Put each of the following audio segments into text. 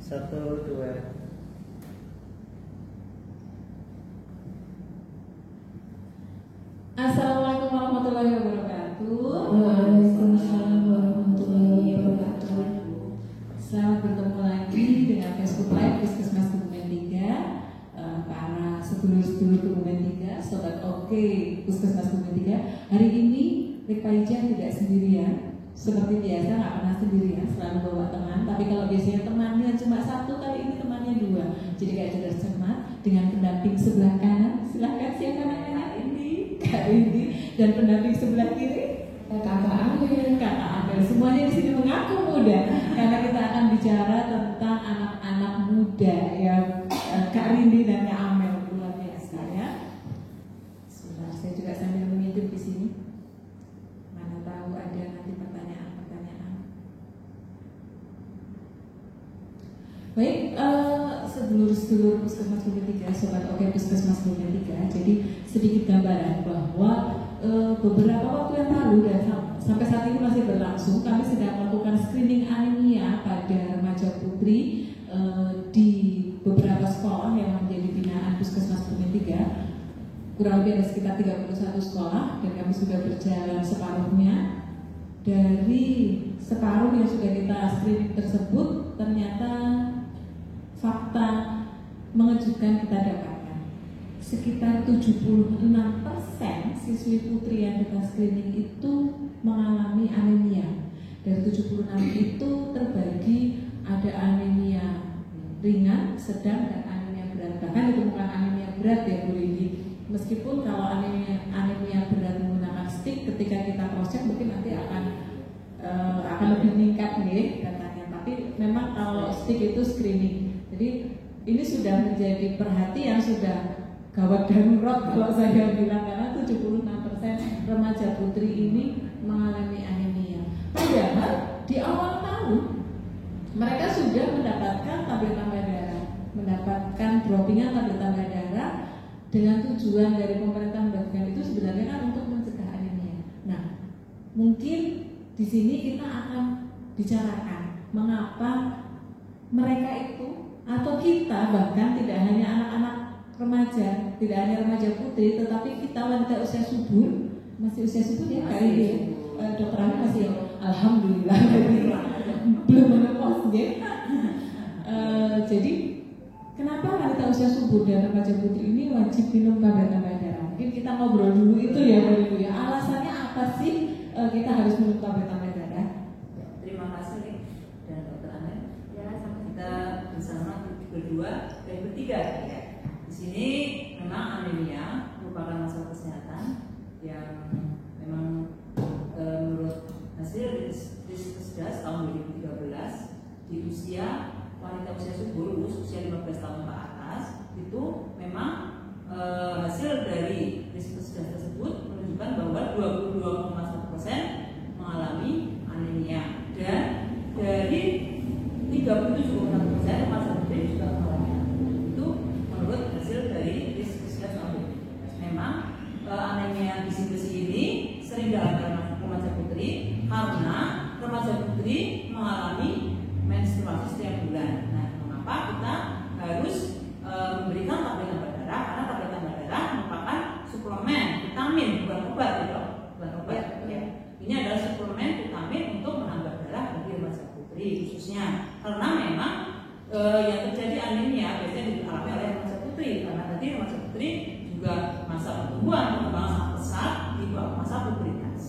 1, 2. Assalamualaikum warahmatullahi wabarakatuh. Waalaikumsalam warahmatullahi wabarakatuh. Selamat bertemu lagi dengan Facebook Live Puskesmas Kebumen 3. Para sedulur-sedulur Kebumen 3, Sobat Oke Puskesmas Kebumen 3. Hari ini Rika Ija tidak sendirian. Seperti biasa nggak pernah sendirian, selalu bawa teman. Tapi kalau biasanya temannya cuma satu, kali ini temannya 2. Jadi kayak cerdas cermat dengan pendamping sebelah kanan. Silahkan siapa namanya? Kak Rindi. Dan pendamping sebelah kiri Kakak Amel. Kakak Amel. Semuanya di sini mengaku muda karena kita akan bicara tentang anak-anak muda ya. Kak Rindi dan Kak Amel luar biasa ya. Sebentar, saya juga sambil mengintip di sini. Mana tahu ada nanti pertanyaan-pertanyaan. Baik, sedulur-sedulur Puskesmas Kebumen 3, Sobat Oke Puskesmas Kebumen 3. Jadi sedikit gambaran bahwa beberapa waktu yang lalu dan sampai saat ini masih berlangsung, kami sedang melakukan screening anemia pada remaja putri di beberapa sekolah yang menjadi binaan Puskesmas Kebumen 3. Kurang lebih ada sekitar 31 sekolah dan kami sudah berjalan separuhnya. Dari separuh yang sudah kita screening tersebut, ternyata fakta mengejutkan kita dapatkan. Sekitar 76% siswi putri yang kita screening itu mengalami anemia. Dari 76 itu terbagi ada anemia ringan, sedang, dan anemia berat. Bahkan ditemukan anemia berat ya Bu Lili. Meskipun kalau anemia berat menggunakan stik, ketika kita cross check mungkin nanti akan lebih meningkat nih katanya. Tapi memang kalau stik itu screening. Jadi ini sudah menjadi perhatian, sudah gawat darurat kalau saya bilang, karena 76% remaja putri ini mengalami anemia. Padahal di awal tahun mereka sudah mendapatkan tablet tambah darah, mendapatkan droppingan tablet tambah darah dengan tujuan dari pemerintah membagikan itu sebenarnya kan untuk mencegah anemia. Nah, mungkin di sini kita akan bicarakan mengapa mereka itu atau kita bahkan tidak hanya anak-anak remaja, tidak hanya remaja putri, tetapi kita wanita usia subur, masih usia subur ya kali ini. Dokter Amel masih alhamdulillah belum menopause ya. Jadi kenapa wanita usia subur dan remaja putri ini wajib minum tablet tambah darah? Mungkin kita ngobrol dulu itu ya, Bu ya. Alasannya apa sih kita harus minum tablet tambah darah? Terima kasih dan Dokter Amel. Ya, sama kita bersama berdua dan bertiga ya. Di sini memang anemia merupakan masalah kesehatan yang memang menurut hasil Riskesdas tahun 2013 di usia wanita usia subur, usia 15 tahun ke atas itu memang hasil dari Riskesdas tersebut menunjukkan bahwa 22,1% mengalami anemia dan dari 37,6% remaja putri juga mengalami anemia. Itu menurut hasil dari Riskesdas tahun 2013. Memang anemia gizi-gizi ini sering dialami remaja putri karena remaja putri mengalami menstruasi setiap bulan. Nah, mengapa kita harus memberikan tablet tambah darah? Karena tablet tambah darah merupakan suplemen vitamin, bukan obat, ya, bukan obat. Ya. Ini adalah suplemen vitamin untuk menambah darah bagi remaja putri khususnya. Karena memang yang terjadi anemia biasanya dialami oleh remaja putri, karena tadi remaja putri juga masa pertumbuhan perkembangan sangat pesat di masa pubertas.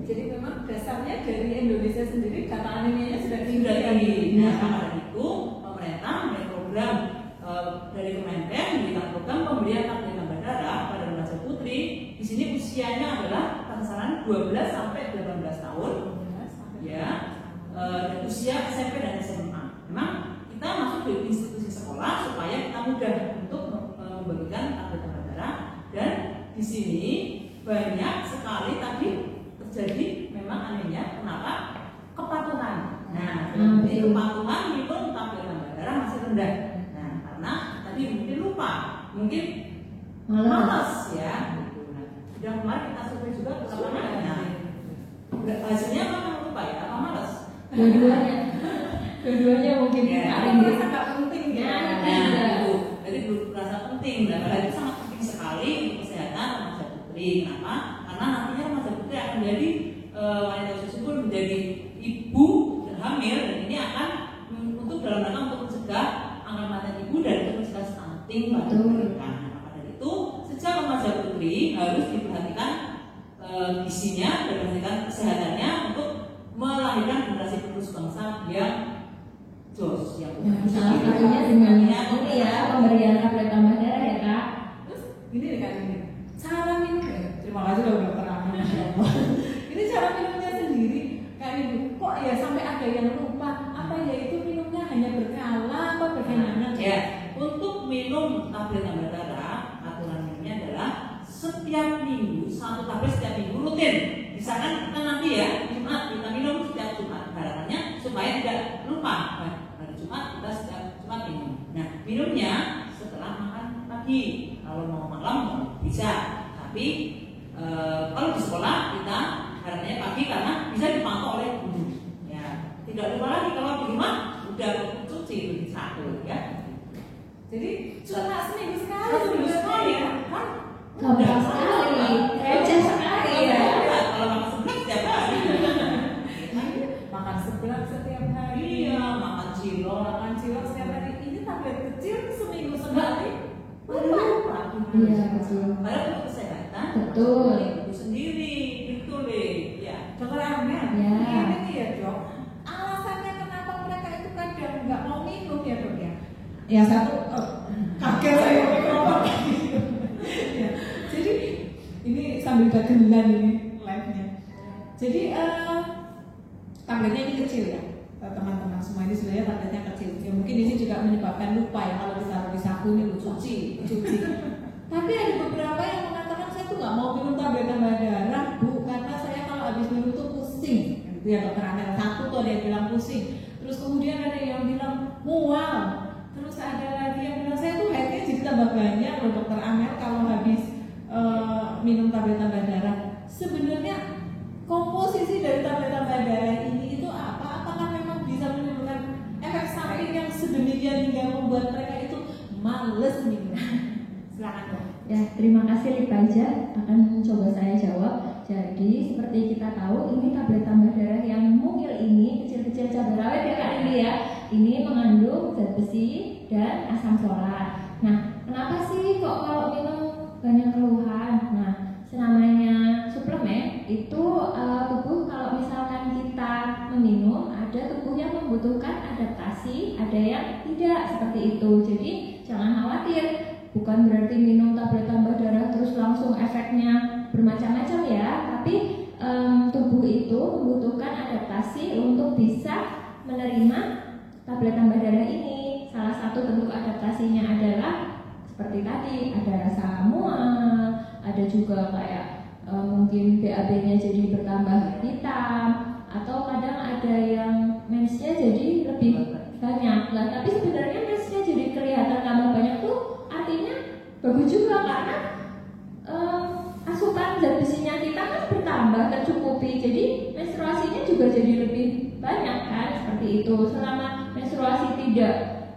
Jadi memang dasarnya dari Indonesia sendiri data anemianya sudah tinggi. Nah, karena itu pemerintah memiliki program dari Kemenkes memberikan program pemberian tablet tambah darah pada remaja putri. Di sini usianya adalah kisaran 12 sampai 18 tahun. Ya. Dan usia SMP dan SMA. Memang kita masuk di institusi sekolah supaya kita mudah untuk memberikan tablet tambah darah, dan di sini banyak sekali tadi terjadi memang anemia. Kenapa? Kepatuhan. Nah, kepatuhan minum tablet tambah darah masih rendah. Nah, karena tadi mungkin lupa, mungkin malas ya. Sudah kemarin kita survei juga hasilnya apa lupa ya, apa malas? Dua-duanya. Dua-duanya mungkin Ya. Kak Rindy merasa nggak penting ya. Nah, jadi belum merasa penting. Nah, padahal itu sangat penting sekali untuk kesehatan remaja putri. Kenapa? Karena nantinya remaja putri akan menjadi wanita usia subur, menjadi ibu dan hamil, dan ini akan untuk dalam rangka untuk mencegah angka kematian ibu dan untuk mencegah stunting pada mereka. Nah, maka dari itu sejak remaja putri harus diperhatikan gizinya dan diperhatikan kesehatannya untuk melahirkan generasi penerus bangsa yang jos yang Salah satunya dengan ini ya, pemberian tablet tambah darah ya Kak. Terus gini deh Kak Rindy, cara minum ya. Terima kasih loh dokter Amin, Masya Allah. Ini cara minumnya sendiri Kak Rindy, kok ya sampai ada yang lupa apa ya itu minumnya hanya berkala apa bagaimana? Ya, untuk minum tablet tambah darah, aturan minumnya adalah setiap minggu, 1 tablet setiap minggu rutin. Misalkan kita nanti ya, Jumat kita minum setiap Jumat, harapannya supaya tidak lupa. Nah, hari Jumat kita setiap Jumat minum. Nah, minumnya setelah makan pagi. Kalau mau malam bisa, tapi kalau di sekolah kita harapannya pagi karena bisa dipantau oleh guru. Ya, tidak lupa lagi kalau di rumah udah cuci satu ya. Jadi cuma seminggu sekali. Seminggu sekali ya, kan? Gampang sekali, receh sekali ya. Kalau makan seblak setiap hari. Makan seblak setiap hari. Iya, makan cilok. Makan cilok setiap hari. Ini tablet kecil seminggu sekali. Lupa. Iya, betul. Padahal untuk kesehatan. Betul. Ibu sendiri, itu deh. Ya. Dokter Amel, Ya. ini ya dok. Alasannya kenapa mereka itu kadang nggak mau minum ya dok ya? Ya satu, kaget saya mikrofon. Ya. Jadi ini sambil dagelan ini live-nya. Jadi tabletnya ini kecil ya, teman-teman semua ini sebenarnya tabletnya kecil. Ya mungkin ini juga menyebabkan lupa ya kalau ditaruh di saku ini cuci. Tapi ada beberapa yang mengatakan saya tuh nggak mau minum tablet tambah darah bu, karena saya kalau habis minum tuh pusing. Itu ya dokter Amel, satu tuh ada yang bilang pusing. Terus kemudian ada yang bilang mual. Terus ada lagi yang bilang saya tuh headnya jadi tambah banyak loh dokter Amel kalau habis minum tablet tambah darah. Sebenarnya komposisi dari tablet tambah darah ini itu apa? Apakah memang bisa menimbulkan efek samping yang sedemikian hingga membuat mereka itu males minum? Silakan dok. Ya, terima kasih Lipaja, akan coba saya jawab. Jadi seperti kita tahu, ini tablet tambah darah yang mungil ini kecil-kecil cabai rawit ya Kak Indi ya. Ini mengandung zat besi dan asam folat. Nah, kenapa sih kok kalau minum banyak keluhan? Nah, senamanya suplemen itu tubuh kalau misalkan kita meminum, ada tubuh yang membutuhkan adaptasi, ada yang tidak seperti itu. Jadi jangan khawatir. Bukan berarti minum tablet tambah darah terus langsung efeknya bermacam-macam ya, tapi tubuh itu membutuhkan adaptasi untuk bisa menerima tablet tambah darah ini. Salah satu bentuk adaptasinya adalah seperti tadi, ada rasa mual, ada juga kayak mungkin BAB-nya jadi bertambah hitam, atau kadang ada yang mensnya jadi lebih banyak. Nah, tapi sebenarnya mensnya jadi kelihatan tambah banyak tuh artinya bagus juga karena asupan zat besinya kita kan bertambah tercukupi, jadi menstruasinya juga jadi lebih banyak kan, seperti itu. Selama menstruasi tidak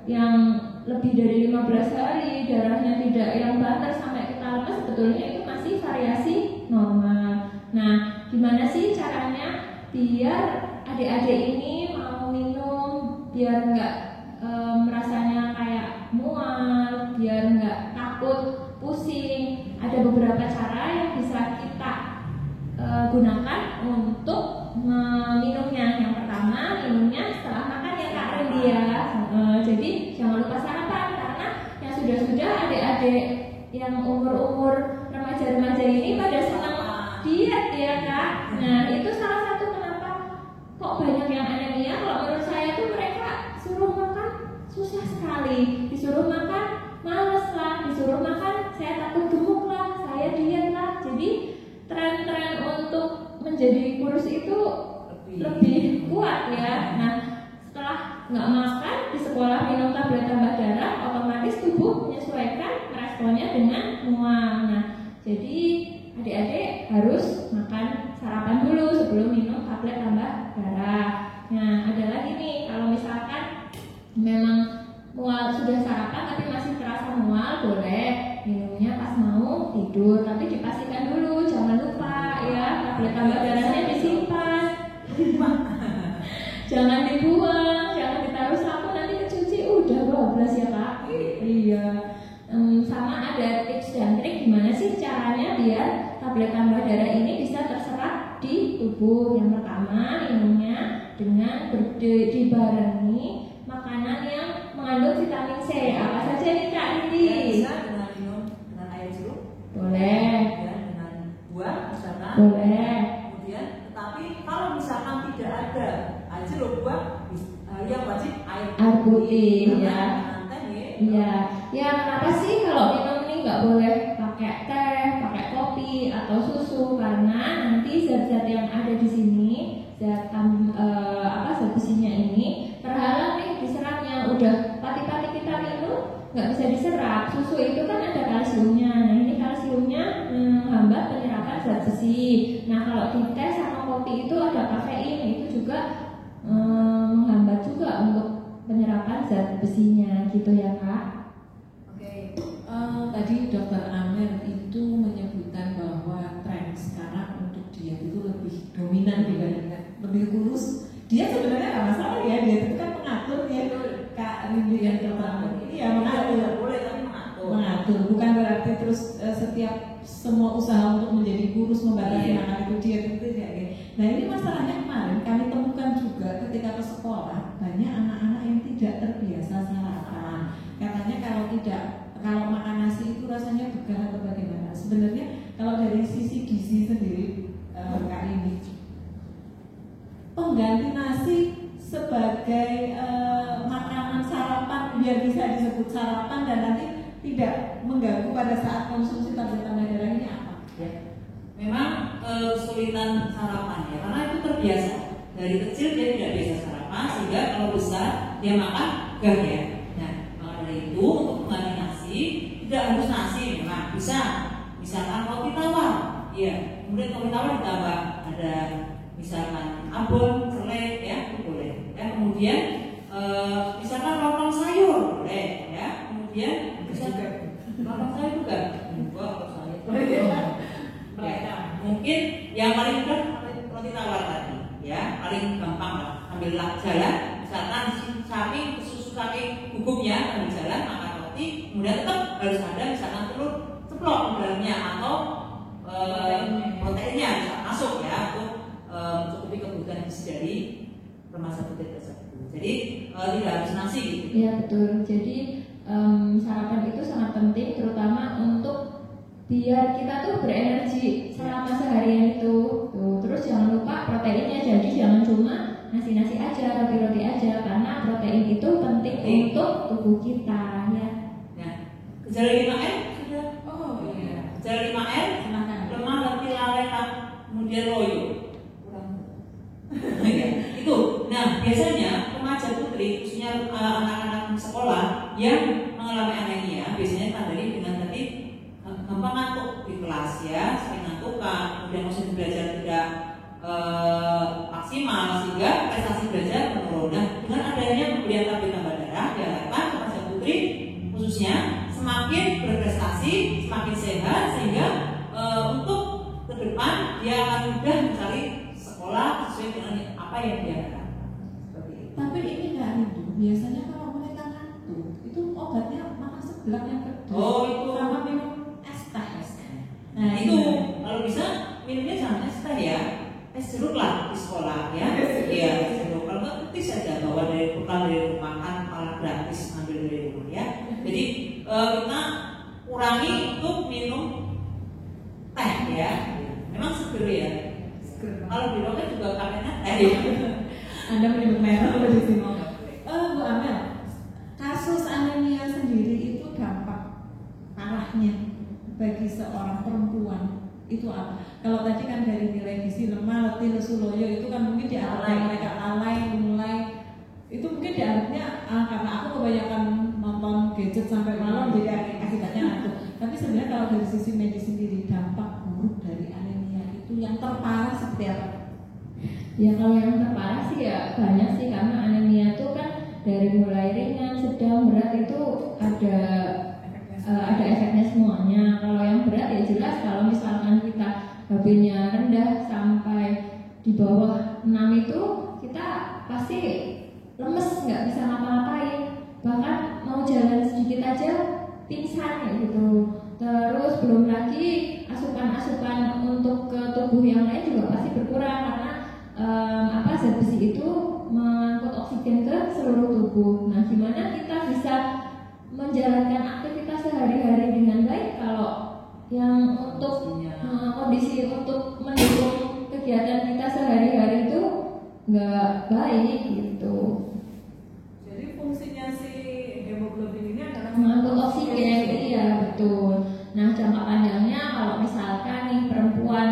yang lebih dari 15 hari, darahnya tidak yang banter sampai kita lemes, sebetulnya itu masih variasi normal. Nah, gimana sih caranya biar adik-adik ini mau minum, biar nggak merasanya kayak mual, biar nggak takut, pusing? Ada beberapa cara yang bisa kita gunakan untuk meminumnya. Yang pertama, minumnya setelah makan ya Kak Rindy ya. Jadi jangan lupa sarapan, karena yang sudah-sudah adik-adik yang umur-umur remaja-remaja ini pada senang diet ya Kak. Nah, itu salah satu kenapa kok banyak yang anemia. Kalau menurut saya tuh mereka suruh makan susah sekali, disuruh makan males lah, disuruh makan saya takut gemuk lah, saya diet lah. Jadi tren-tren untuk menjadi kurus itu lebih kuat ya. Nah, setelah nggak makan di sekolah minum tablet tambah darah, otomatis tubuh menyesuaikan responnya dengan mual. Nah, jadi adik-adik harus makan sarapan dulu sebelum minum tablet tambah darah. Nah, ada lagi nih, kalau misalkan tidur, tapi dipastikan dulu jangan lupa ya tablet tambah darahnya disimpan. Jangan dibuang, jangan ditaruh sapu nanti kecuci udah bablas ya Kak. Iya. Sama ada tips dan trik gimana sih caranya biar tablet tambah darah ini bisa terserap di tubuh. Yang pertama, minumnya dengan dibarengi makanan yang mengandung vitamin C. Apa saja nih Kak Rindi? Bisa dengan minum dengan air jeruk, Boleh. ya, dengan buah misalkan. Boleh. Kemudian, tetapi kalau misalkan tidak ada air jeruk, buah, yang wajib air Putih, ya. Jangan teh, ya. Iya, ya kenapa sih kalau minum ini nggak boleh pakai teh, pakai kopi atau susu? Karena nanti zat-zat yang ada di sini, zat besinya ini terhalang nih diserapnya. Udah pati-pati kita minum nggak bisa diserap. Susu itu kan ada kalsiumnya. Nah ini kalsiumnya menghambat penyerapan zat besi. Nah kalau di teh sama kopi itu ada kafein, itu juga menghambat juga untuk penyerapan zat besinya gitu ya Kak. Oke, tadi Dokter Amel itu menyebutkan bahwa tren sekarang untuk diet itu lebih dominan dibandingkan lebih kurus. Dia sebenarnya nggak masalah ya, dia itu kan mengatur ya Kak Rindi yang pertama. Iya mengatur, boleh tapi mengatur. Bukan berarti terus setiap semua usaha untuk menjadi kurus membatasi makan itu diet itu tidak. Nah ini masalahnya kemarin kami temukan juga ketika ke sekolah banyak anak-anak yang tidak terbiasa sarapan. Katanya kalau makan nasi itu rasanya begah atau bagaimana. Sebenarnya kalau dari sisi gizi sendiri Kak ini pengganti nasi sebagai makanan sarapan biar bisa disebut sarapan dan nanti tidak mengganggu pada saat konsumsi tablet tambah darah ini apa? Ya. Memang kesulitan sarapan ya, karena itu terbiasa dari kecil dia tidak biasa sarapan sehingga kalau besar dia makan gak ya. Nah maka dari itu untuk mengganti nasi tidak harus nasi, memang bisa misalkan kopi tawar, ya kemudian kopi tawar ditambah ada misalkan abon, selai, ya itu boleh. Ya kemudian misalkan lontong sayur boleh, ya kemudian misalkan lontong sayur juga, ya, mungkin yang paling mudah roti tawar tadi, ya paling gampang lah. Ambillah jalan, misalkan saking susu saking gugupnya ambil jalan makan roti, kemudian tetap harus ada misalkan telur ceplok di dalamnya atau proteinnya bisa masuk ya untuk mencukupi kebutuhan gizi dari remaja putih tersebut. Jadi tidak harus nasi gitu. Iya betul. Jadi sarapan itu sangat penting terutama untuk biar kita tuh berenergi selama seharian itu. Terus jangan lupa proteinnya, jadi jangan cuma nasi-nasi aja, roti-roti aja, karena protein itu penting untuk tubuh kita ya. Nah, gejala 5R sudah. Oh iya. Gejala 5R lemah, letih, lalai, kemudian loyo. Itu. Nah, biasanya remaja putri, khususnya anak-anak sekolah yang mengalami anemia, biasanya tandanya dengan tadi gampang ngantuk di kelas ya, sering ngantukan, kemudian proses belajar tidak maksimal sehingga prestasi belajar menurun. Nah, dengan adanya pemberian tablet tambah darah, diharapkan remaja putri khususnya semakin berprestasi, semakin sehat sehingga untuk ke depan dia akan mudah mencari sekolah sesuai dengan apa yang dia harapkan. Seperti itu. Tapi ini nggak Rindu. Biasanya kalau mereka ngantuk itu obatnya makan seblak yang pedas. Oh, itu. Sama minum es teh. Nah itu kalau bisa minumnya jangan es teh ya, es jeruk lah di sekolah ya. Iya, es jeruk. Kalau nggak petis saja bawa dari bekal dari rumah kan malah gratis ngambil dari rumah ya. Jadi kita kurangi untuk minum teh ya. Memang seger ya. Kalau di roket juga pakainya teh. Anda menyebut merah apa di sini? Bu Amel, kasus anemia sendiri itu dampak parahnya bagi seorang perempuan itu apa? Kalau tadi kan dari nilai gizi lemah, letih, lesu, loyo itu kan mungkin dianggap mereka lalai, mulai itu mungkin dianggapnya karena aku kebanyakan nonton gadget sampai malam jadi akibatnya ngantuk. Tapi sebenarnya kalau dari sisi medis sendiri dampak buruk dari anemia itu yang terparah seperti apa? Ya kalau yang terparah sih ya banyak sih, karena anemia itu kan dari mulai ringan, sedang, berat itu ada ada efeknya semuanya. Kalau yang berat ya jelas kalau misalkan kita HB-nya rendah sampai di bawah 6 itu kita pasti lemes, nggak bisa ngapa-ngapain, bahkan mau jalan sedikit aja pingsan ya gitu. Terus belum lagi asupan untuk ke tubuh yang lain juga pasti berkurang karena zat besi itu mengangkut oksigen ke seluruh tubuh. Nah, gimana kita bisa menjalankan aktivitas sehari-hari dengan baik kalau yang untuk kondisi untuk mendukung kegiatan kita sehari-hari itu nggak baik gitu. Jadi fungsinya si hemoglobin ini adalah mengangkut oksigen, iya betul. Nah, jangka panjangnya kalau misalkan nih perempuan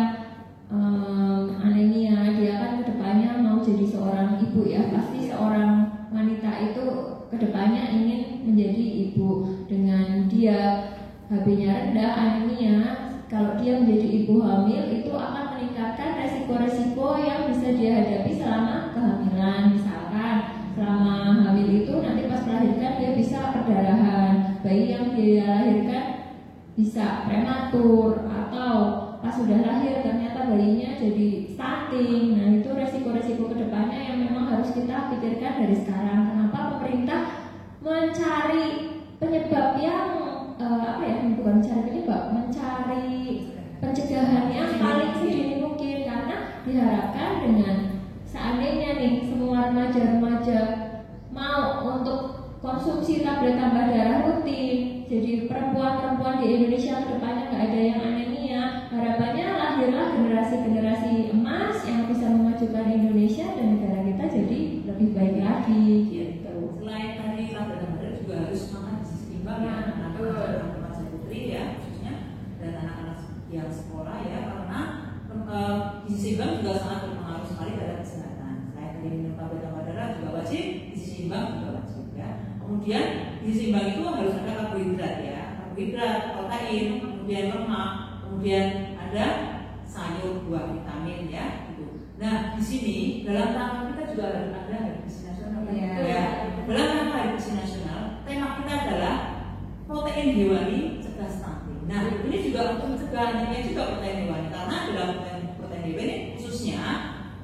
anemia, dia kan kedepannya mau jadi seorang ibu ya, pasti seorang wanita itu kedepannya ingin menjadi ibu. Dengan dia HB-nya rendah, anemia, kalau dia menjadi ibu hamil itu akan meningkatkan resiko-resiko yang bisa dia hadapi selama kehamilan. Misalkan selama hamil itu nanti pas melahirkan dia bisa perdarahan, bayi yang dia lahirkan bisa prematur, atau pas sudah lahir ternyata bayinya jadi stunting. Nah, itu resiko-resiko kedepannya yang memang harus kita pikirkan dari sekarang. Kenapa pemerintah mencari penyebab yang bukan mencari penyebab, mencari pencegahan yang paling sedini mungkin, karena diharapkan dengan seandainya nih semua remaja-remaja mau untuk konsumsi tablet tambah darah rutin, jadi perempuan-perempuan di Indonesia kedepannya nggak ada yang anemia, harapannya lahirlah generasi-generasi emas yang bisa memajukan Indonesia dan negara kita jadi lebih baik lagi gitu. Selain tadi tablet tambah darah juga harus makan gizi seimbang ya, anak-anak remaja putri ya khususnya, dan anak-anak yang sekolah ya, karena gizi seimbang juga sangat berpengaruh sekali pada kesehatan. Selain tadi minum tablet tambah darah juga wajib, gizi seimbang juga wajib ya. Kemudian gizi seimbang itu harus ada karbohidrat ya, karbohidrat, protein, kemudian lemak, kemudian ada sayur, buah, vitamin ya gitu. Nah, di sini dalam rangka kita juga ada hari gizi nasional ya. Dalam rangka hari gizi nasional, tema kita adalah protein hewani cegah stunting. Nah, ini juga untuk mencegah anemia juga protein hewani, karena dalam protein hewani khususnya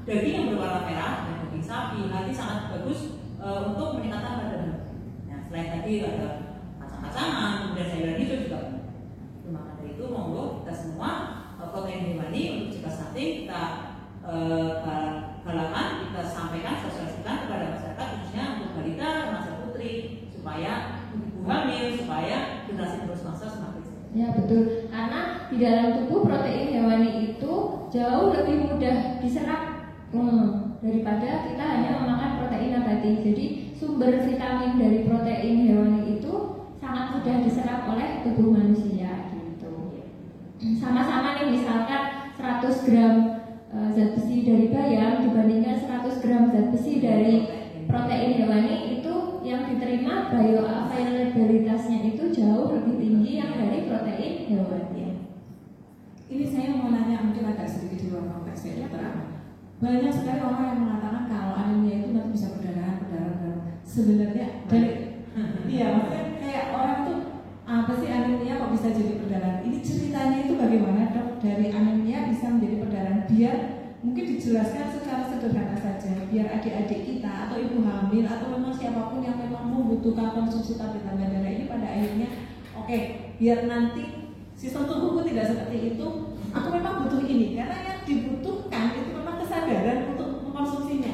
daging yang berwarna merah dan daging sapi nanti sangat bagus untuk meningkatkan kadar lemak. Nah, selain tadi ada kacang-kacangan, kemudian sayuran hijau juga. Maka dari itu monggo kita semua protein hewani untuk cegah stunting kita galakan, kita sampaikan, sosialisasikan kepada masyarakat khususnya untuk balita, remaja putri, supaya ibu hamil, supaya generasi terus bangsa semakin sehat. Ya betul, karena di dalam tubuh protein hewani itu jauh lebih mudah diserap daripada kita hanya memakan protein nabati. Jadi sumber vitamin dari protein hewani itu sangat mudah diserap oleh tubuh manusia gitu. Sama-sama nih, misalkan 100 gram zat besi dari bayam dibandingkan 100 gram zat besi dari protein hewani, itu yang diterima bioavailabilitasnya itu jauh lebih tinggi yang dari protein hewani. Ini saya mau nanya, mungkin agak sedikit di luar konteks ya, dokter. Banyak sekali orang yang mengatakan kalau anemia itu nanti bisa perdarahan. Sebenarnya dari iya, maksudnya kayak orang tuh apa sih anemia kok bisa jadi perdarahan? Ini ceritanya itu bagaimana, dok? Dari anemia bisa menjadi perdarahan, biar mungkin dijelaskan secara sederhana saja, biar adik-adik kita atau ibu hamil atau memang siapapun yang memang membutuhkan konsumsi tablet tambah darah ini pada akhirnya oke, biar nanti sistem tubuhku tidak seperti itu, aku memang butuh ini, karena yang dibutuhkan itu memang kesadaran untuk mengkonsumsinya.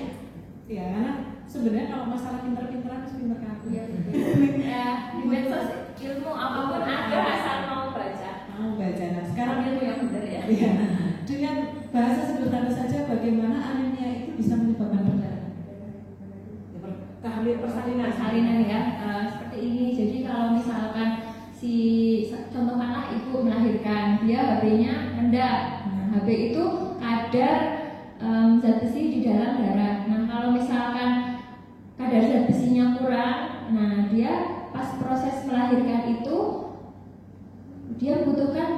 Ya, karena sebenarnya kalau masalah pinter-pinteran harus pinter kaku ya. Di medsos ilmu apapun ada asal mau baca. Mau baca. Nah, sekarang ilmu yang benar ya. Iya. Dengan bahasa sederhana saja, bagaimana anemia itu bisa menyebabkan perdarahan? Persalinan ya, seperti ini. Jadi kalau misalkan contohkanlah ibu melahirkan, dia HB-nya rendah. Nah, HB itu kadar zat besi di dalam darah. Nah, kalau misalkan kadar zat besinya kurang, nah dia pas proses melahirkan itu dia butuhkan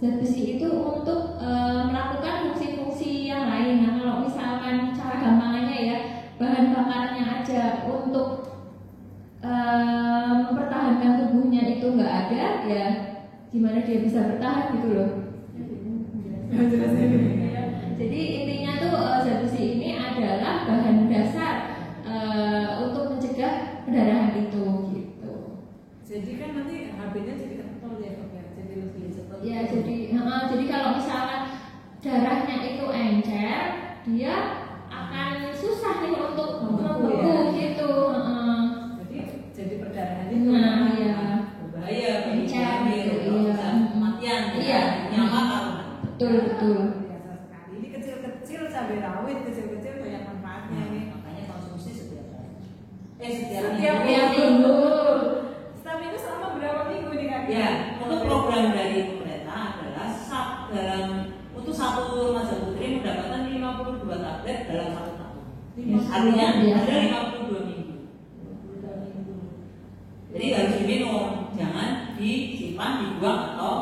zat besi itu untuk melakukan fungsi-fungsi yang lain. Nah, kalau misalkan cara gampangannya ya, bahan bakarnya aja untuk mempertahankan tubuhnya businya itu nggak ada, ya gimana dia bisa bertahan gitu loh. Jadi intinya tuh zat besi ini adalah bahan dasar untuk mencegah pendarahan itu gitu. Jadi kan nanti HB-nya jadi kental ya dok ya, jadi lebih cepat. Ya jadi kalau misalkan darahnya itu encer, dia akan susah nih untuk membeku gitu. Jadi perdarahannya ya berbahaya bagi encer hamil, gitu, bisa kematian, iya. nyawa kalau Betul. biasa sekali. Ini kecil-kecil cabai rawit, kecil-kecil banyak manfaatnya nih. makanya konsumsi setiap hari. Setiap minggu. Setiap minggu selama berapa minggu nih kak? Ya, untuk program dari pemerintah adalah untuk satu remaja putri mendapatkan 52 tablet dalam 1 tahun. Artinya ada 52 minggu. Jadi harus diminum, jangan disimpan, dibuang atau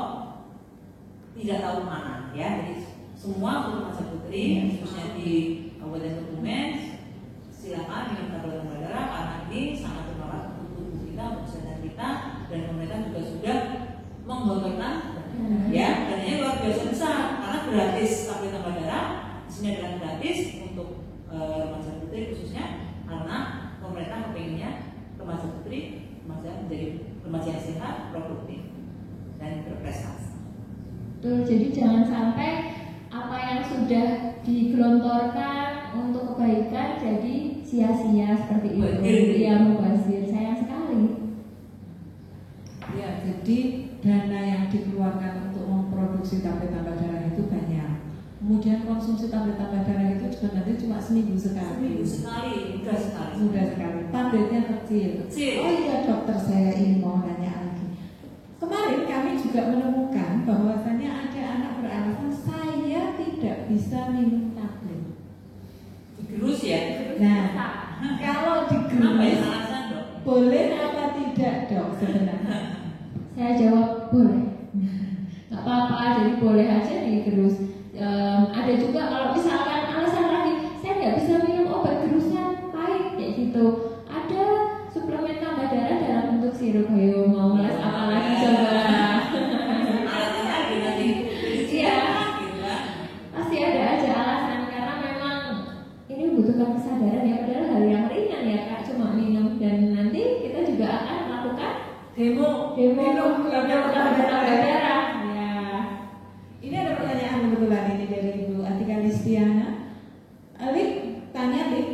tidak tahu mana ya. Jadi semua untuk remaja putri khususnya di Kabupaten Kebumen silakan minum tablet tambah darah karena ini sangat bermanfaat untuk tubuh kita, untuk kesehatan kita, dan pemerintah juga sudah menggelontorkan ya, dan ini luar biasa besar karena gratis tablet tambah darah di sini adalah gratis untuk remaja putri khususnya karena pemerintah kepinginnya remaja putri menjadi remaja yang sehat, produktif dan berprestasi. Betul, jadi jangan sampai apa yang sudah digelontorkan untuk kebaikan jadi sia-sia seperti itu. Ya, mubazir, sayang sekali. Ya, jadi dana yang dikeluarkan untuk memproduksi tablet tambah darah itu banyak. Kemudian konsumsi tablet tambah darah itu juga nanti cuma seminggu sekali. Mudah sekali. Mudah sekali. Tabletnya kecil. Oh iya dokter, saya ini mau nanya lagi. Kemarin kami juga menemukan bahwasannya ada anak beralasan saya tidak bisa minum tablet. Digerus ya? Nah, kalau digerus alasan dok? boleh apa tidak dok sebenarnya? Saya jawab boleh. Nggak apa-apa, jadi boleh aja digerus. Ada juga kalau misalkan alasan lagi saya nggak bisa minum obat gerusan pahit kayak gitu, ada suplemen tambah darah dalam bentuk sirup. Ayo mau les apa lagi coba? Iya, pasti ada aja alasan karena memang ini membutuhkan kesadaran ya, padahal hal yang ringan ya kak, cuma minum. Dan nanti kita juga akan melakukan demo tambah darah. Ini ada pertanyaan kebetulan ini dari Ibu Atika Listiana. Lik, tanya Lik,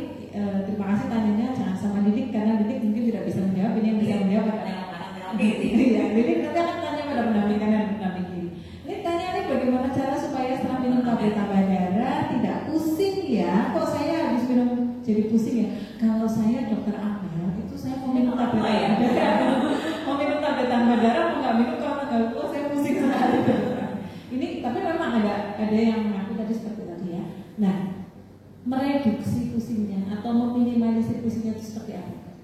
terima kasih tanyanya, jangan sama Lidik karena Lidik mungkin tidak bisa menjawab. Ini yang bisa menjawab adalah Lidik nanti akan tanya pada pendamping kanan dan pendamping kiri. Lik tanya Lik, bagaimana cara supaya setelah minum tablet tambah darah tidak pusing ya? Kok saya habis minum jadi pusing ya? Kalau saya dokter Amel itu saya mau minum tablet tambah darah, mau minum tablet tambah darah, mau nggak minum kalau nggak puas saya pusing sekali. Ini tapi memang ada yang mengaku tadi seperti tadi ya. Nah, mereduksi pusingnya atau meminimalisir pusingnya itu seperti apa?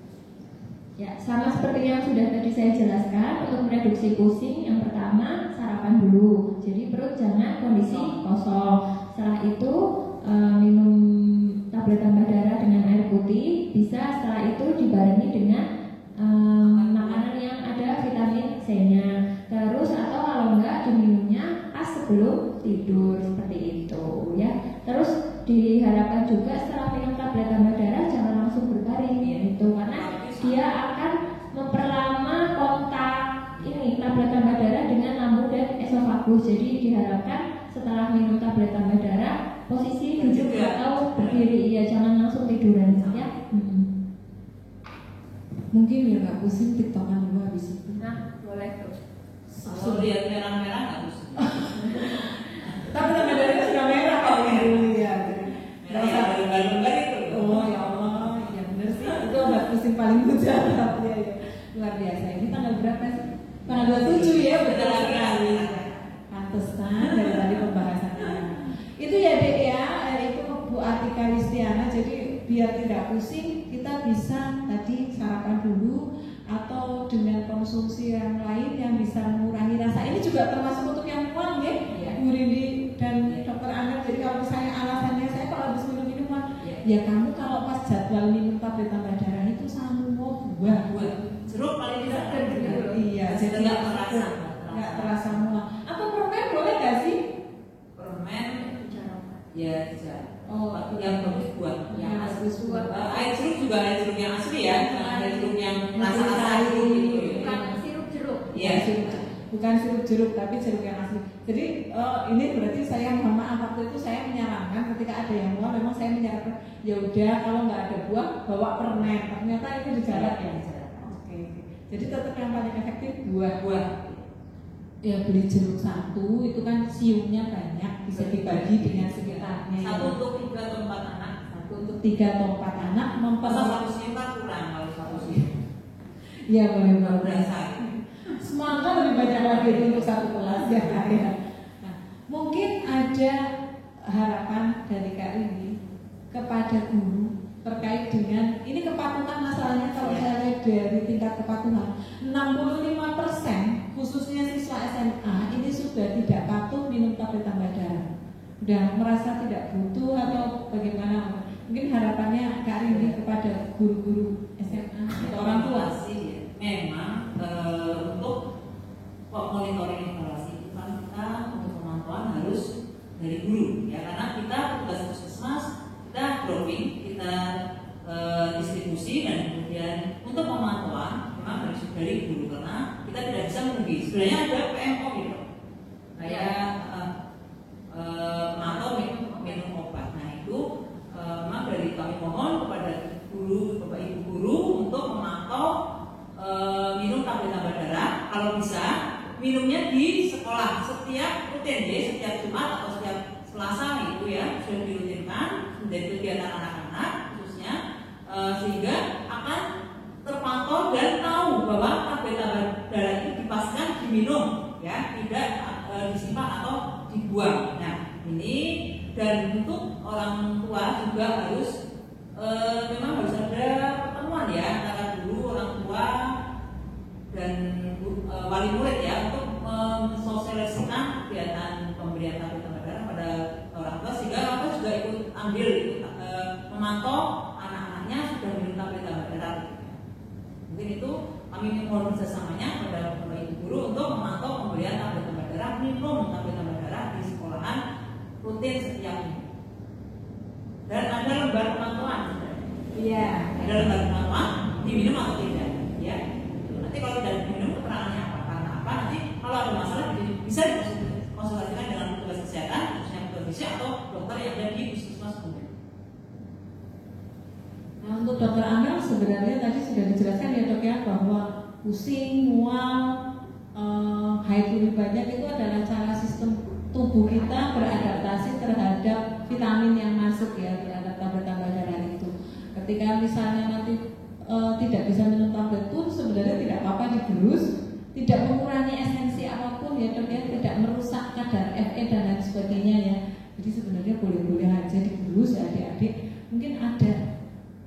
Ya, sama seperti yang sudah tadi saya jelaskan, untuk mereduksi pusing yang pertama sarapan dulu. Jadi perut jangan kondisi kosong. Setelah itu minum tablet tambah darah dengan air putih. Bisa setelah itu dibarengi dengan makanan yang ada vitamin C-nya. Terus atau kalau enggak diminumnya pas sebelum tidur seperti itu ya. Terus diharapkan juga setelah minum tablet tambah darah jangan langsung berbaring itu karena dia akan memperlama kontak ini tablet tambah darah dengan lambung dan esofagus. Jadi diharapkan setelah minum tablet tambah darah posisi duduk atau berdiri ya, jangan langsung tiduran ya. Mungkin biar nggak pusing tiktokan dulu habis itu. Nah, boleh tuh. Kalau lihat merah-merah nggak bisa. Tapi tambah darahnya sudah merah kalau yang dulu ya. Merah yang lembar-lembar itu. Oh ya Allah, ya benar sih. Itu obat pusing paling mujarab ya. Luar biasa. Ini tanggal berapa sih? Tanggal 27 ya, betul sekali. Pantesan dari tadi pembahasannya. Itu ya Dek ya, itu Bu Atika Listiana. Jadi biar tidak pusing, kita bisa tadi sarapan dulu atau dengan konsumsi yang lain yang bisa mengurangi rasa. Ini juga termasuk untuk yang mual ya, Bu Rindi dan Dokter Amel. Jadi kalau misalnya alasannya saya kalau habis minum minuman, ya kamu kalau pas jadwal minum tablet tambah darah itu sama buah. Jeruk paling tidak Iya, terasa mual. Apa permen boleh nggak sih? Permen ya bisa. Oh, yang bagus buat yang bagus buat. Air jeruk juga air jeruk yang asli ya, air jeruk yang rasa asli gitu. Bukan sirup jeruk. Iya, bukan sirup jeruk tapi jeruk yang asli. Jadi ini berarti saya mohon maaf, waktu itu saya menyarankan ketika ada yang mual, memang saya menyarankan ya udah kalau nggak ada buah bawa permen. Ternyata itu dijarak ya. Oke. Jadi tetap yang paling efektif buah. Ya beli jeruk satu itu kan siumnya banyak, bisa dibagi dengan sekitarnya. Satu untuk 3 atau 4 anak. Satu untuk 3 atau 4 anak. Masa satu sium kan kurang kalau satu sium. Iya boleh berasa. Semangka lebih banyak lagi itu untuk satu kelas ya. Nah, mungkin ada harapan dari Kak Rini kepada guru terkait dengan ini kepatuhan masalahnya. Kalau saya lihat dari tingkat kepatuhan 65% khususnya siswa SMA ini sudah tidak patuh minum tablet tambah darah, udah merasa tidak butuh atau bagaimana. Mungkin harapannya Kak Rini kepada guru-guru SMA atau orang tua sih memang untuk monitoring evaluasi kita untuk pemantauan harus dari guru ya, karena kita tugas puskesmas kita dropping, kita distribusi, dan kemudian untuk pemantauan memang harus dari guru karena kita tidak bisa menunggu. Sebenarnya ada PMO gitu kayak memantau minum obat. Nah itu memang dari kami mohon kepada guru, bapak ibu guru untuk memantau minum tablet tambah darah. Kalau bisa minumnya di sekolah setiap rutin ya, setiap Jumat atau setiap Selasa itu ya sudah dirutinkan menjadi kegiatan anak-anak khususnya, sehingga akan terpantau dan tahu bahwa tablet tambah darah itu dipastikan diminum ya, tidak disimpan atau dibuang. Nah ini, dan untuk orang tua juga harus memang harus ada pertemuan ya antara guru, orang tua dan wali murid ya untuk mensosialisasikan kegiatan pemberian tablet tambah darah pada orang tua, sehingga orang tua juga ikut ambil memantau anak-anaknya sudah minum tablet tambah darah. Mungkin itu kami mohon kerjasamanya pada bapak ibu guru untuk memantau pemberian tablet tambah darah, minum tablet tambah darah di sekolahan rutin setiap minggu. Dan ada lembar pemantauan. Iya. Ada lembar pemantauan diminum atau tidak. Ya. Nanti kalau tidak diminum keterangannya apa, karena apa, nanti kalau ada masalah bisa dikonsultasikan dengan petugas kesehatan, khususnya petugas gizi atau dokter yang ada di puskesmas kemudian. Nah untuk dokter Amel sebenarnya tadi sudah dijelaskan ya dok ya, bahwa pusing, mual, haid lebih banyak itu adalah cara sistem tubuh kita beradaptasi terhadap vitamin yang masuk ya, terhadap tablet tambah darah itu. Ketika misalnya nanti tidak bisa minum tablet pun sebenarnya tidak apa-apa digerus, tidak mengurangi esensi apapun ya dok ya, tidak merusak kadar Fe dan lain sebagainya ya. Jadi sebenarnya boleh-boleh aja digerus ya adik-adik. Mungkin ada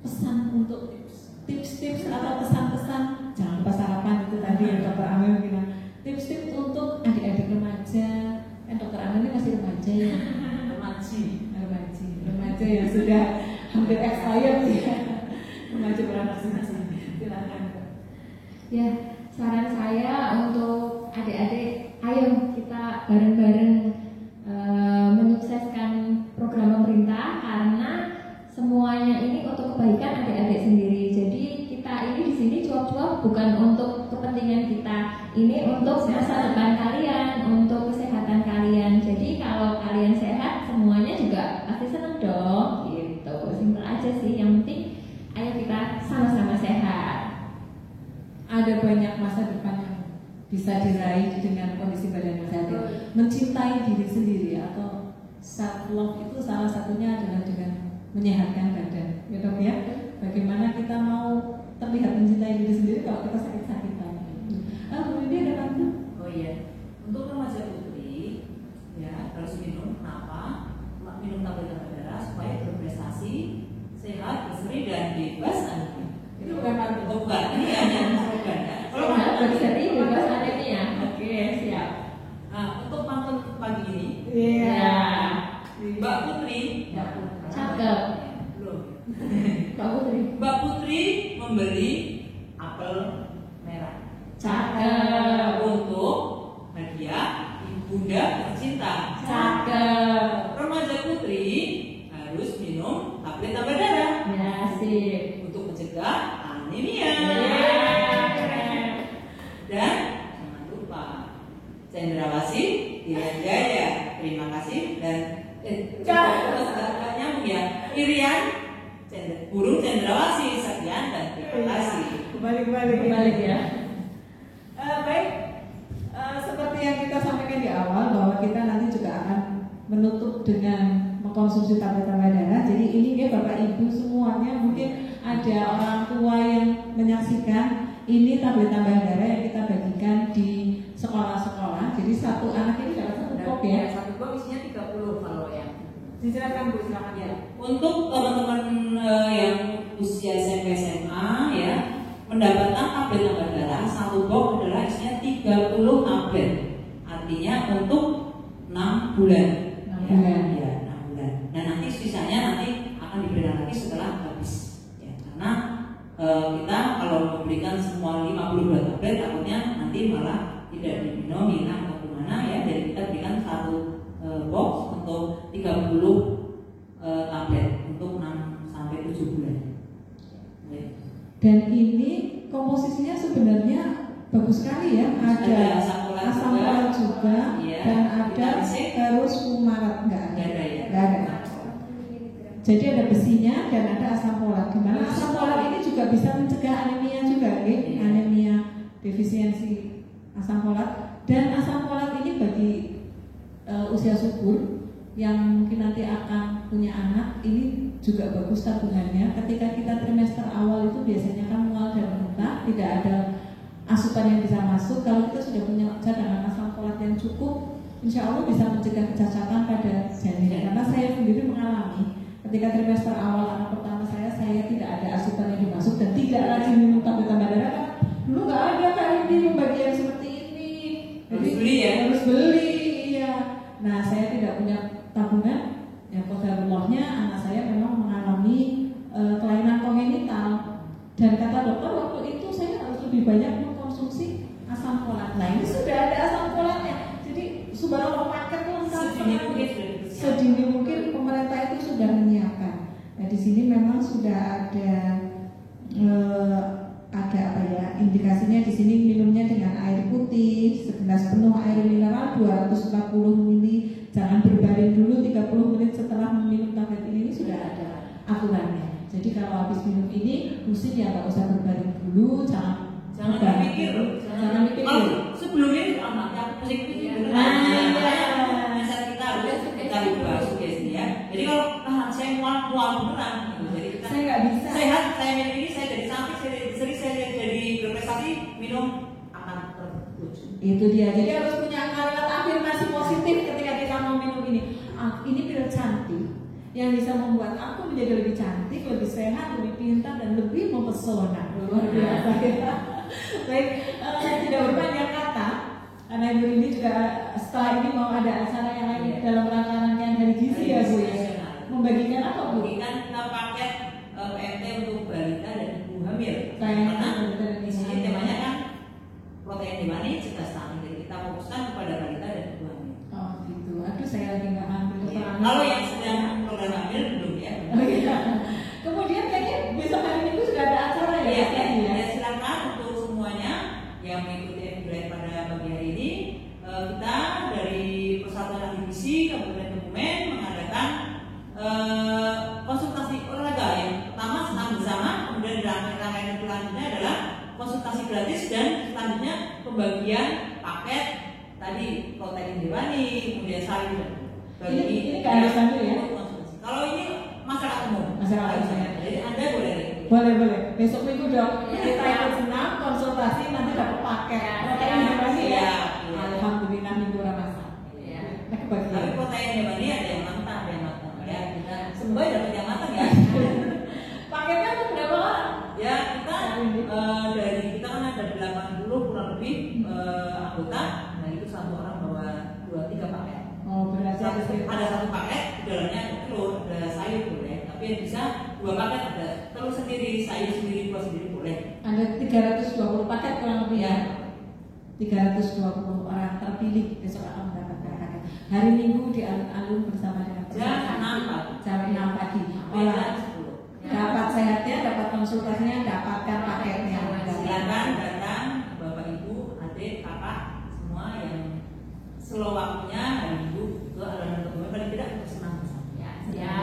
pesan untuk tips-tips atau pesan-pesan, jangan lupa sarapan itu tadi ya dokter Amel bilang, tips-tips untuk adik-adik remaja. Dokter Amel ini masih remaja ya. Remaja yang sudah hampir expired ya. Remaja beranak sih. Silakan. Ya, saran saya untuk adik-adik, ayo kita bareng-bareng menyukseskan program pemerintah, karena semuanya ini untuk kebaikan adik-adik sendiri. Jadi kita ini di sini cuap-cuap bukan untuk kepentingan kita, ini untuk masa depan kalian, untuk kesehatan kalian. Jadi kalau kalian sehat, semuanya juga pasti senang dong. Gitu, simpel aja sih. Yang penting ayo kita sama-sama sehat. Ada banyak masa depan yang bisa diraih dengan kondisi badan yang sehat. Mencintai diri sendiri atau self love itu salah satunya adalah dengan menyehatkan badan, ya dok ya. Bagaimana kita mau terlihat mencintai diri sendiri kalau kita sakit-sakitan? Ini ada pantun. Oh iya, untuk remaja putri ya harus minum apa? Minum tablet tambah darah supaya berprestasi, sehat, berseri dan bebas anemia. Itu bukan pantun. Oh, bukan, ini hanya slogan ya. Kalau berseri bebas anemia. Oke, siap. Nah, untuk pantun pagi ini, Ya. Mbak Putri, Cakep. belum. Mbak Putri. Mbak Putri membeli apel merah Cakep. untuk hadiah Sinta. Cakep. Remaja putri harus minum tablet tambah darah Ya, sip. untuk mencegah anemia. Dan jangan lupa cendrawasih, Jaya, terima kasih dan nyambung ya. Irian, burung cendrawasih, sekian dan terima kasih. Kembali ya. Baik, seperti yang kita sampaikan di awal bahwa kita nanti juga akan menutup dengan mengkonsumsi tablet tambah darah. Jadi ini ya Bapak Ibu semuanya, mungkin ada orang tua yang menyaksikan ini tablet tambah darah yang kita bagikan di sekolah-sekolah. Jadi satu anak ini dapat satu box ya. Satu box isinya 30 kalau yang. Silakan Bu, silakan ya. Untuk teman-teman yang usia SMP SMA ya, mendapatkan tablet tambah darah, satu box adalah isinya 30 tablet. Artinya untuk 6 bulan. 6 bulan. Ya, 6 bulan. Dan nanti sisanya nanti akan diberikan lagi setelah habis. Ya, karena kita kalau memberikan semua 52 tablet takutnya nanti malah tidak diminum, minum atau gimana ya. Jadi kita berikan satu box untuk 30 tablet untuk 6 sampai 7 bulan. Ya. Dan ini komposisinya sebenarnya bagus sekali ya. Ada asam folat juga ya, dan ada terus fumarat enggak ada. Ya. Ada. Jadi ada besinya dan ada asam folat. Dimana asam folat ini juga bisa mencegah anemia juga, ya? Anemia defisiensi asam folat. Dan asam folat ini bagi usia subur yang mungkin nanti akan punya anak, ini juga bagus tabungannya. Ketika kita trimester awal itu biasanya kan mual dan muntah, tidak ada asupan yang bisa masuk. Kalau kita sudah punya cadangan asam folat yang cukup, insya Allah bisa mencegah kecacatan pada janin. Karena saya sendiri mengalami ketika trimester awal anak pertama saya tidak ada asupan yang dimasuk dan tidak rajin minum tablet tambah darah. Kan dulu nggak ada kali ini bagian seperti ini. Harus beli ya? Harus beli, iya. Nah saya tidak punya tabungan. Yang qadarullah-nya anak saya memang mengalami kelainan kongenital. Dan kata dokter waktu itu saya harus lebih banyak mengkonsumsi asam folat. Nah ini sudah ada asam folatnya. Jadi subhanallah paket lengkap. Sedini mungkin pemerintah itu sudah menyiapkan. Nah di sini memang sudah ada apa ya, indikasinya di sini minumnya dengan air putih segelas penuh, air mineral 240 ml, jangan berbaring dulu 30 menit setelah minum tablet ini sudah ada aturannya. Jadi kalau habis minum ini mesti ya nggak usah berbaring dulu, jangan mikir, jangan mikir. Sebelumnya anaknya pusing-pusing. Kita ubah sugesti ya. Jadi kalau saya mual beneran, jadi kita saya nggak bisa. Sehat, saya minum ini, saya jadi sakit, saya jadi berprestasi, minum akan terwujud. Itu dia. Jadi harus punya kalimat afirmasi positif ketika kita mau minum ini. Ini pil cantik yang bisa membuat aku menjadi lebih cantik, lebih sehat, lebih pintar dan lebih mempesona. Luar biasa ya. Baik, tidak berpanjang kata. Karena Ibu ini juga setelah ini mau ada acara yang lain dalam rangka rangkaian hari gizi ya Bu ya. Membagikan apa Bu? Membagikan paket PMT untuk balita dan ibu hamil. Karena di sini temanya kan protein hewani cegah stunting. Jadi kita fokuskan kepada balita dan ibu hamil. Oh gitu. Aduh saya lagi nggak ngambil keterangan. Kalau yang sedang program hamil belum ya. Oh, iya. Kemudian kayaknya besok hari Minggu sudah ada acara ya? Ya, silakan untuk semuanya yang mengikuti FGD pada pagi hari ini. Kita dari Persatuan Ahli Gizi Kabupaten Kebumen mengadakan konsultasi olahraga yang pertama senam bersama, kemudian rangkaian selanjutnya adalah konsultasi gratis dan selanjutnya pembagian paket tadi protein hewani, kemudian sayur dan ini keharusan dulu ya? Kalau ini masyarakat umum. Masyarakat umum. Jadi Anda boleh. Boleh. Besok minggu dong. Kita ikut senam, konsultasi, nanti dapat paket. Protein hewani ya. Alhamdulillah minggu Ramadan. Ya. Tapi protein hewani ada yang matang, ada yang matang. Ya, kita semoga dapat yang matang ya. Paketnya tuh berapa orang? Ya, kita dari kita kan ada 80 kurang lebih anggota. Nah, itu satu orang bawa 2-3 paket. Oh, berarti ada satu paket, di dalamnya ada telur, ada sayur boleh. Tapi yang bisa 2 paket, ada telur sendiri, sayur sendiri, buah sendiri boleh. Ada 320 paket kurang lebih ya. 320 orang terpilih besok akan mendapatkan paket. Hari Minggu di alun-alun bersama dengan jam 6 pagi. Dapat sehatnya, dapat konsultasinya, dapatkan paketnya. Silakan datang Bapak Ibu, adik, kakak, semua yang slow waktunya hari Minggu ke alun-alun Kebumen paling tidak bersenang bersama. Ya.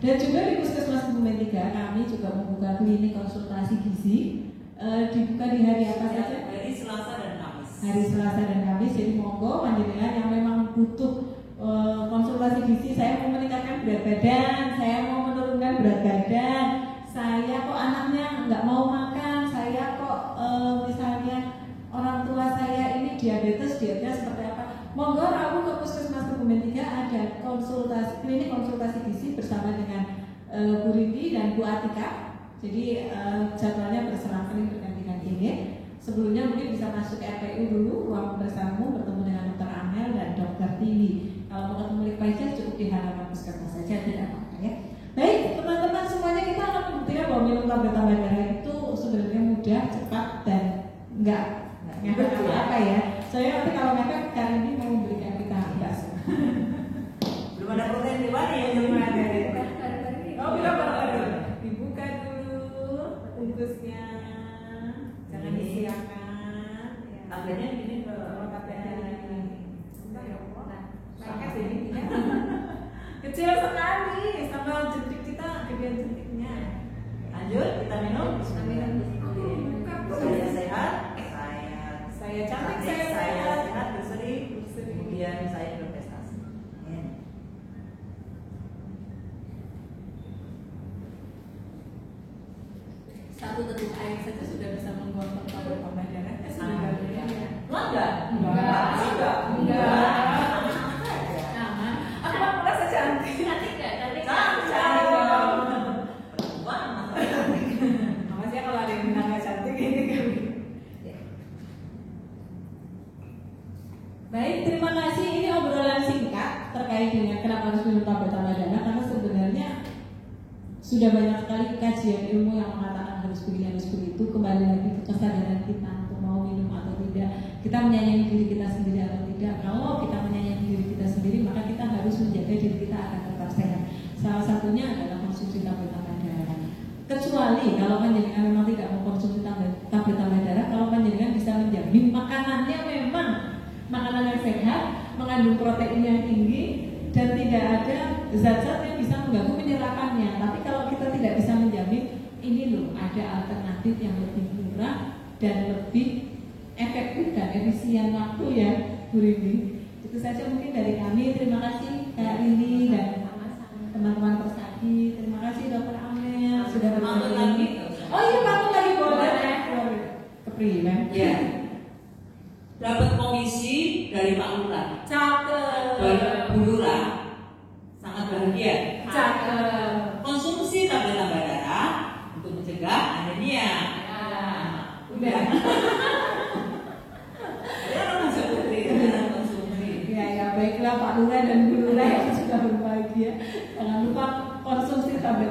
Dan juga di Puskesmas Kebumen 3 kami juga membuka klinik konsultasi gizi. Dibuka di hari apa saja? Hari Selasa dan Kamis. Hari Selasa dan Kamis. Jadi monggo panjenengan yang memang butuh konsultasi gizi, saya mau meningkatkan berat badan, saya mau menurunkan berat badan, saya kok anaknya nggak mau makan, saya kok misalnya orang tua saya ini diabetes, dietnya seperti apa? Monggo Rabu ke Puskesmas Kebumen 3 ada klinik konsultasi gizi bersama dengan Bu Rindi dan Bu Atika. Jadi jadwalnya berselang-seling bergantian ini. Sebelumnya mungkin bisa masuk RPU dulu, ruang bersamamu bertemu dengan Dr. Amel dan Dr. Tiwi. Kalau mau ketemu Lipaja cukup di halaman puskesmas saja, tidak apa-apa ya. Baik teman-teman semuanya, kita akan membuktikan bahwa minum tablet tambah darah itu sebenarnya mudah, cepat dan enggak ngefek apa ya. Soalnya nanti kalau ngefek kali ini mau memberikan kita bakso. Belum ada protein di mana ya? Belum ada. Oh belum ada. Dibuka dulu bungkusnya, jangan disiapkan. Tabletnya ini ke kecil sekali, sama jentik kita gedean jentiknya. Lanjut, kita minum. Saya sehat, Saya cantik, saya saya sehat, berseri, kemudian saya berprestasi. Satu teguh air saja sudah bisa membuat tablet tambah darah. Enggak? Enggak. Aku mau merasa cantik. Cantik nggak? Cantik. Awas ya kalau ada yang bilangnya cantik ini kan. Baik, terima kasih. Ini obrolan singkat terkait dengan kenapa harus minum tablet tambah darah, karena sebenarnya sudah banyak sekali kajian ilmu yang mengatakan harus begini, harus begitu. Kembali lagi ke kesadaran kita untuk mau minum atau tidak, kita menyayangi diri kita sendiri atau tidak. Kalau kita menyayangi diri kita sendiri, maka kita harus menjaga diri kita agar tetap sehat. Salah satunya adalah konsumsi tablet tambah darah. Kecuali kalau panjenengan memang tidak mau konsumsi tablet tambah darah, kalau panjenengan bisa menjamin makanannya memang makanan yang sehat, mengandung protein yang tinggi, dan tidak ada zat-zat yang bisa mengganggu penyerapannya. Tapi kalau kita tidak bisa menjamin, ini loh ada alternatif yang lebih murah dan lebih efektif dan efisien waktu ya Bu Rini. Itu saja mungkin dari kami. Terima kasih Kak Rini dan teman-teman Persadi. Terima kasih Dr. Amel sudah berbagi. Oh iya, pantun lagi boleh. Kepriwen. Ya. Dapat komisi dari Pak Lurah. Cakep. Bu Lurah sangat bahagia. Cakep. Konsumsi tablet tambah darah untuk mencegah anemia. Udah. Ya, masuk putri konsumsi. Ya baiklah Pak Lurah dan Bu Lurah yang sudah berbahagia. Jangan lupa konsumsi tablet